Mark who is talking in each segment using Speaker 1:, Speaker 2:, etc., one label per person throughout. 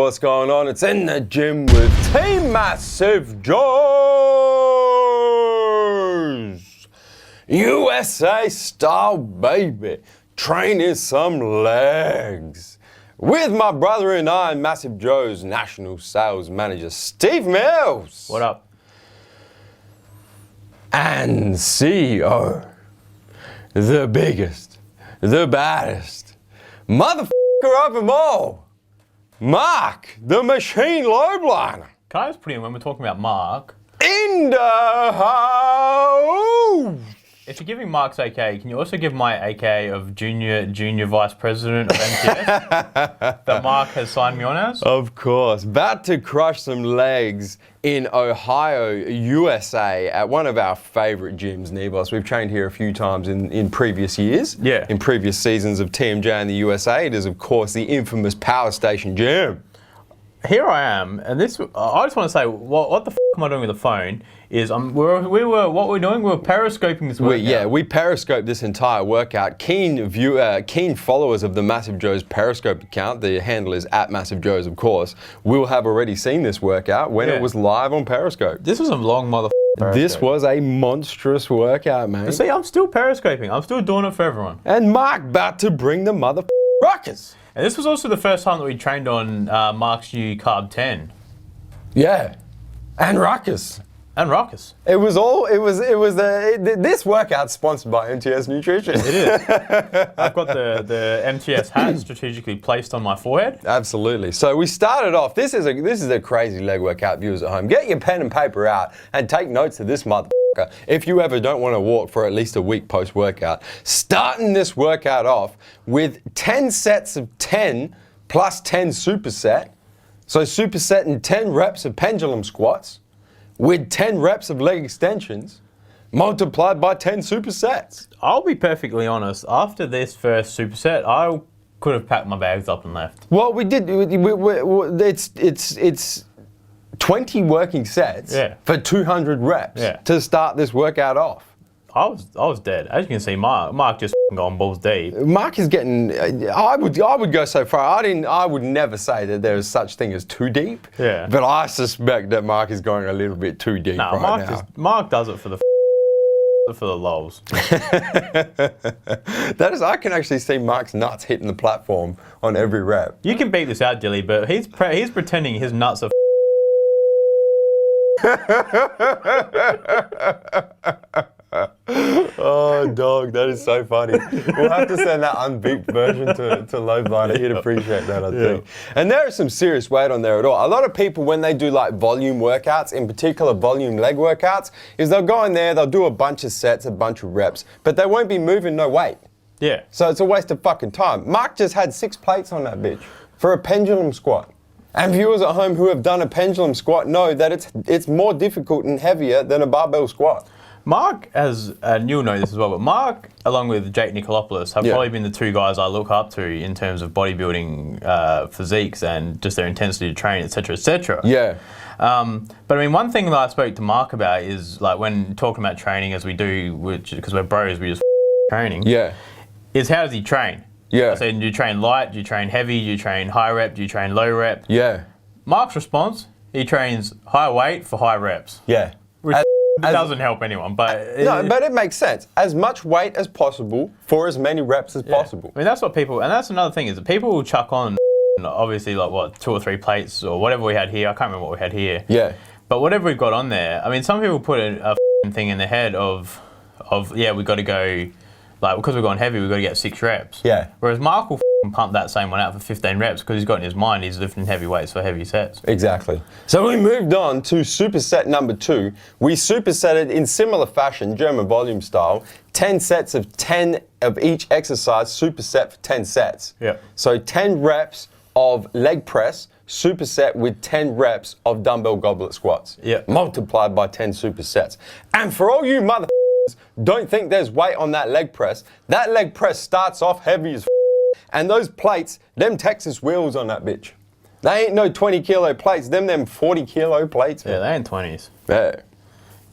Speaker 1: what's going on? It's In the Gym with Team MassiveJoes! USA style, baby. Training some legs. With my brother and I, MassiveJoes National Sales Manager, Steve Mills.
Speaker 2: What up?
Speaker 1: And CEO, the biggest, the baddest, motherfucker of them all, Marc the Machine Lobliner.
Speaker 2: Can I just put in, when we're talking about Marc,
Speaker 1: In the house.
Speaker 2: if you're giving Marc's AK, can you also give my AK of junior vice president of MTS that Marc has signed me on as?
Speaker 1: Of course. About to crush some legs in Ohio, USA at one of our favorite gyms, Neve. We've trained here a few times in previous years.
Speaker 2: Yeah.
Speaker 1: In previous seasons of TMJ in the USA. It is, of course, the infamous Powerstation gym.
Speaker 2: Here I am, and this, I just want to say, what the f am I doing with the phone is, what we're doing, we were periscoping this workout.
Speaker 1: We periscoped this entire workout. Keen followers of the MassiveJoes Periscope account, the handle is @MassiveJoes, of course, will have already seen this workout when it was live on Periscope.
Speaker 2: This was a long Periscope.
Speaker 1: This was a monstrous workout, mate.
Speaker 2: See, I'm still periscoping. I'm still doing it for everyone.
Speaker 1: And Marc about to bring the ruckus.
Speaker 2: And this was also the first time that we trained on Marc's new Carb 10.
Speaker 1: Yeah, and ruckus.
Speaker 2: And ruckus.
Speaker 1: This workout's sponsored by MTS Nutrition.
Speaker 2: It is. I've got the MTS hat strategically placed on my forehead.
Speaker 1: Absolutely. So we started off, this is a crazy leg workout, viewers at home. Get your pen and paper out and take notes of this motherfucker if you ever don't want to walk for at least a week post-workout. Starting this workout off with 10 sets of 10 plus 10 superset. So superset and 10 reps of pendulum squats with 10 reps of leg extensions multiplied by 10 supersets.
Speaker 2: I'll be perfectly honest, after this first superset, I could have packed my bags up and left.
Speaker 1: Well, we did. It's 20 working sets for 200 reps to start this workout off.
Speaker 2: I was dead. As you can see, Marc just gone balls deep.
Speaker 1: Marc is getting. I would go so far. I would never say that there is such thing as too deep.
Speaker 2: Yeah.
Speaker 1: But I suspect that Marc is going a little bit too deep right now.
Speaker 2: Marc does it for the lols.
Speaker 1: I can actually see Marc's nuts hitting the platform on every rep.
Speaker 2: You can beat this out, Dilly, but he's pretending his nuts are.
Speaker 1: Oh, dog, that is so funny. We'll have to send that unbeeped version to Lolbiner. He'd appreciate that, I think. And there is some serious weight on there at all. A lot of people, when they do like volume workouts, in particular volume leg workouts, is they'll go in there, they'll do a bunch of sets, a bunch of reps, but they won't be moving no weight.
Speaker 2: Yeah.
Speaker 1: So it's a waste of fucking time. Marc just had 6 plates on that bitch for a pendulum squat. And viewers at home who have done a pendulum squat know that it's more difficult and heavier than a barbell squat.
Speaker 2: Marc has, and you'll know this as well, but Marc, along with Jake Nicolopoulos, have probably been the two guys I look up to in terms of bodybuilding physiques and just their intensity to train, etc., etc.
Speaker 1: Yeah.
Speaker 2: But I mean, one thing that I spoke to Marc about is, like, when talking about training, as we do, because we're bros, we just training.
Speaker 1: Yeah.
Speaker 2: Is how does he train?
Speaker 1: Yeah.
Speaker 2: So do you train light? Do you train heavy? Do you train high rep? Do you train low rep?
Speaker 1: Yeah.
Speaker 2: Marc's response: he trains high weight for high reps.
Speaker 1: Yeah.
Speaker 2: Which doesn't help anyone, but
Speaker 1: but it makes sense. As much weight as possible for as many reps as possible.
Speaker 2: I mean, that's what people, and that's another thing is that people will chuck on, obviously, like 2 or 3 plates or whatever we had here. I can't remember what we had here.
Speaker 1: Yeah.
Speaker 2: But whatever we've got on there, I mean, some people put a thing in their head of we've got to go, like, because we're going heavy, we've got to get 6 reps. Yeah. Whereas Marc will pump that same one out for 15 reps because he's got in his mind he's lifting heavy weights for heavy sets.
Speaker 1: Exactly. So we moved on to superset number 2. We supersetted in similar fashion, German volume style, 10 sets of 10 of each exercise, superset for 10 sets. Yeah. So 10 reps of leg press, superset with 10 reps of dumbbell goblet squats. Yeah. Multiplied by 10 supersets. And for all you don't think there's weight on that leg press starts off heavy as and those plates, them Texas wheels on that bitch. They ain't no 20 kilo plates, them 40 kilo plates.
Speaker 2: Man. Yeah, they ain't 20s.
Speaker 1: Yeah.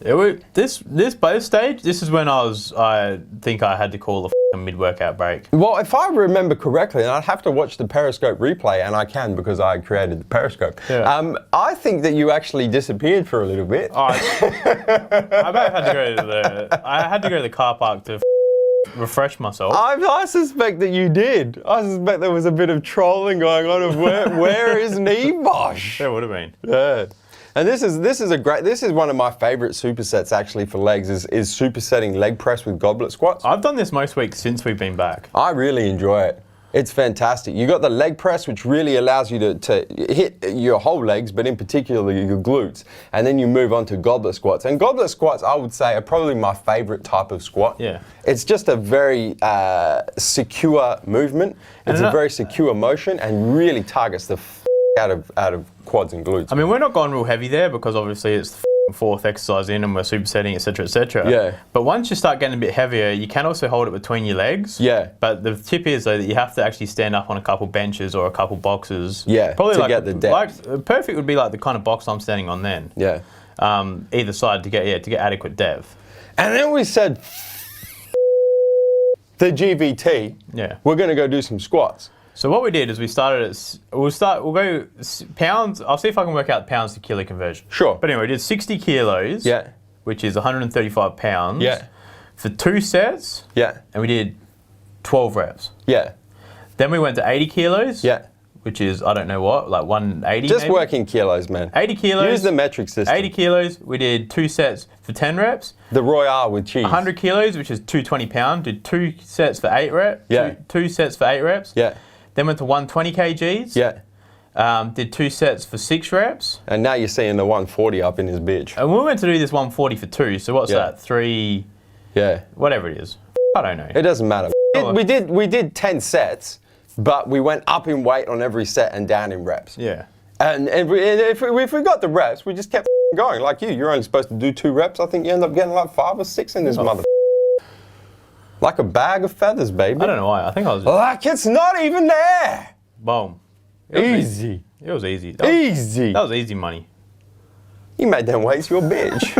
Speaker 2: This both stage, this is when I think I had to call a mid-workout break.
Speaker 1: Well, if I remember correctly, and I'd have to watch the Periscope replay, and I can because I created the Periscope.
Speaker 2: Yeah.
Speaker 1: I think that you actually disappeared for a little bit.
Speaker 2: I had to go to the car park to refresh myself.
Speaker 1: I suspect that you did. I suspect there was a bit of trolling going on of where is Neve?
Speaker 2: There would have been.
Speaker 1: Yeah. And this is one of my favorite supersets actually for legs is supersetting leg press with goblet squats.
Speaker 2: I've done this most weeks since we've been back.
Speaker 1: I really enjoy it. It's fantastic. You got the leg press, which really allows you to hit your whole legs, but in particular your glutes. And then you move on to goblet squats. And goblet squats, I would say, are probably my favorite type of squat.
Speaker 2: Yeah.
Speaker 1: It's just a very secure movement. It's a very secure motion and really targets the out of quads and glutes.
Speaker 2: I mean, we're not going real heavy there because obviously it's the fourth exercise in and we're supersetting, etc., etc.
Speaker 1: Yeah.
Speaker 2: But once you start getting a bit heavier, you can also hold it between your legs.
Speaker 1: Yeah.
Speaker 2: But the tip is though that you have to actually stand up on a couple benches or a couple boxes.
Speaker 1: Yeah.
Speaker 2: Probably
Speaker 1: to get the depth.
Speaker 2: Perfect would be like the kind of box I'm standing on then.
Speaker 1: Yeah.
Speaker 2: Either side to get adequate depth.
Speaker 1: And then we said the GVT.
Speaker 2: Yeah.
Speaker 1: We're going to go do some squats.
Speaker 2: So what we did is we'll go pounds. I'll see if I can work out pounds to kilo conversion.
Speaker 1: Sure.
Speaker 2: But anyway, we did 60 kilos.
Speaker 1: Yeah.
Speaker 2: Which is 135 pounds.
Speaker 1: Yeah.
Speaker 2: For 2 sets.
Speaker 1: Yeah.
Speaker 2: And we did 12 reps.
Speaker 1: Yeah.
Speaker 2: Then we went to 80 kilos.
Speaker 1: Yeah.
Speaker 2: Which is, I don't know what, like 180
Speaker 1: Just
Speaker 2: maybe?
Speaker 1: working kilos, man.
Speaker 2: 80 kilos.
Speaker 1: Use the metric system.
Speaker 2: 80 kilos, we did 2 sets for 10 reps.
Speaker 1: The Royale with cheese.
Speaker 2: 100 kilos, which is 220 pounds, did 2 sets for 8 reps.
Speaker 1: Yeah.
Speaker 2: 2 sets for 8 reps.
Speaker 1: Yeah.
Speaker 2: Then went to 120 kgs.
Speaker 1: Yeah.
Speaker 2: Did 2 sets for 6 reps.
Speaker 1: And now you're seeing the 140 up in his bitch.
Speaker 2: And we went to do this 140 for 2. So what's that? 3.
Speaker 1: Yeah.
Speaker 2: Whatever it is. I don't know.
Speaker 1: It doesn't matter. We did 10 sets, but we went up in weight on every set and down in reps.
Speaker 2: Yeah.
Speaker 1: And if we got the reps, we just kept going. Like you're only supposed to do 2 reps. I think you end up getting like 5 or 6 in this mother. Like a bag of feathers, baby.
Speaker 2: I don't know why. I think I was.
Speaker 1: Like it's not even there.
Speaker 2: Boom.
Speaker 1: Easy.
Speaker 2: It was easy.
Speaker 1: Easy.
Speaker 2: That was easy money.
Speaker 1: You made them weights your bitch.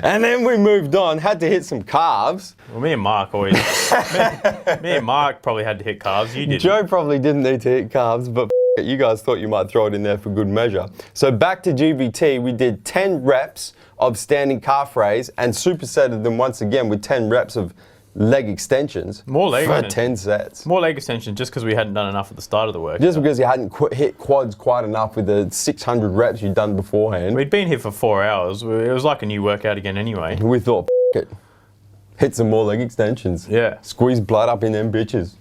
Speaker 1: And then we moved on, had to hit some calves.
Speaker 2: Well, me and Mark always. me and Mark probably had to hit calves. You didn't.
Speaker 1: Joe probably didn't need to hit calves, but it, you guys thought you might throw it in there for good measure. So back to GVT, we did 10 reps of standing calf raise and supersetted them once again with 10 reps of leg extensions.
Speaker 2: More leg
Speaker 1: for 10 sets.
Speaker 2: More leg extensions just because we hadn't done enough at the start of the work.
Speaker 1: Just because you hadn't hit quads quite enough with the 600 reps you'd done beforehand.
Speaker 2: We'd been here for 4 hours. It was like a new workout again anyway.
Speaker 1: We thought, it. Hit some more leg extensions.
Speaker 2: Yeah.
Speaker 1: Squeeze blood up in them bitches.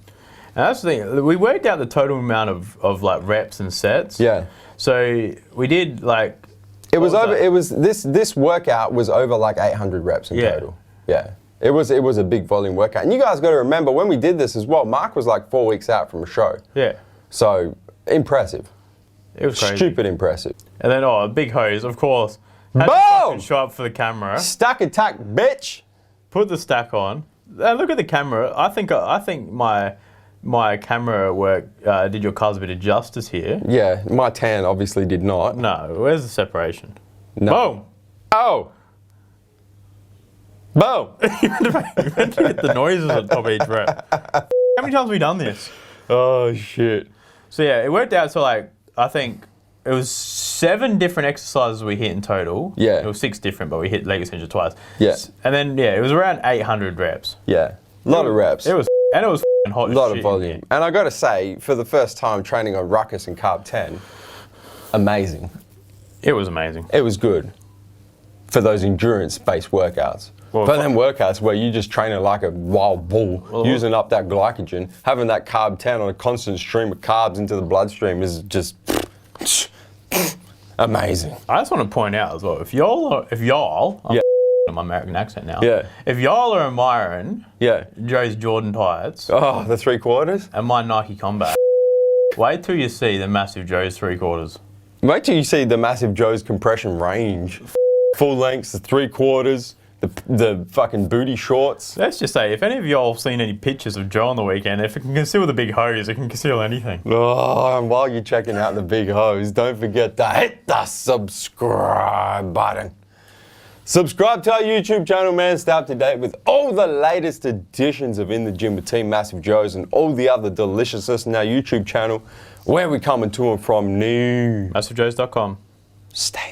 Speaker 2: And that's the thing. We worked out the total amount of like reps and sets.
Speaker 1: Yeah.
Speaker 2: So we did like.
Speaker 1: It was over. It was this workout was over like 800 reps in total. Yeah. It was a big volume workout. And you guys got to remember when we did this as well, Mark was like 4 weeks out from a show.
Speaker 2: Yeah.
Speaker 1: So impressive.
Speaker 2: It was crazy.
Speaker 1: Stupid impressive.
Speaker 2: And then a big hose, of course. Had
Speaker 1: Boom!
Speaker 2: to fucking show up for the camera.
Speaker 1: Stack attack, bitch.
Speaker 2: Put the stack on. Look at the camera. I think my camera work did your cars a bit of justice here.
Speaker 1: Yeah, my tan obviously did not.
Speaker 2: No, where's the separation?
Speaker 1: No.
Speaker 2: Boom!
Speaker 1: Oh! Boom!
Speaker 2: You meant to get the noises on top of each rep. How many times have we done this?
Speaker 1: Oh, shit.
Speaker 2: So yeah, it worked out to like, I think it was 7 different exercises we hit in total.
Speaker 1: Yeah.
Speaker 2: It was 6 different, but we hit leg extension twice.
Speaker 1: Yeah.
Speaker 2: And then, yeah, it was around 800 reps.
Speaker 1: Yeah. A lot of reps.
Speaker 2: It was hot
Speaker 1: a
Speaker 2: as
Speaker 1: lot
Speaker 2: shit
Speaker 1: of volume. And I got to say, for the first time training on Ruckus and Carb 10, amazing.
Speaker 2: It was amazing.
Speaker 1: It was good for those endurance-based workouts.
Speaker 2: Well,
Speaker 1: for them workouts where you just training like a wild bull, using up that glycogen, having that Carb 10 on a constant stream of carbs into the bloodstream is just amazing.
Speaker 2: I just want to point out as well, if y'all,
Speaker 1: Yeah.
Speaker 2: I'm my American accent now.
Speaker 1: Yeah.
Speaker 2: If y'all are admiring
Speaker 1: Yeah.
Speaker 2: Joe's Jordan tights
Speaker 1: Oh, the 3/4?
Speaker 2: and my Nike Combat, wait till you see the MassiveJoes 3/4.
Speaker 1: Wait till you see the MassiveJoes compression range. Full lengths, the 3/4, the fucking booty shorts.
Speaker 2: Let's just say, if any of y'all have seen any pictures of Joe on the weekend, if it can conceal the big hose, it can conceal anything.
Speaker 1: Oh, and while you're checking out the big hose, don't forget to hit the subscribe button. Subscribe to our YouTube channel, man. Stay up to date with all the latest editions of In the Gym with Team MassiveJoes and all the other deliciousness in our YouTube channel. Where we coming to and from, Neve.
Speaker 2: MassiveJoes.com.
Speaker 1: Stay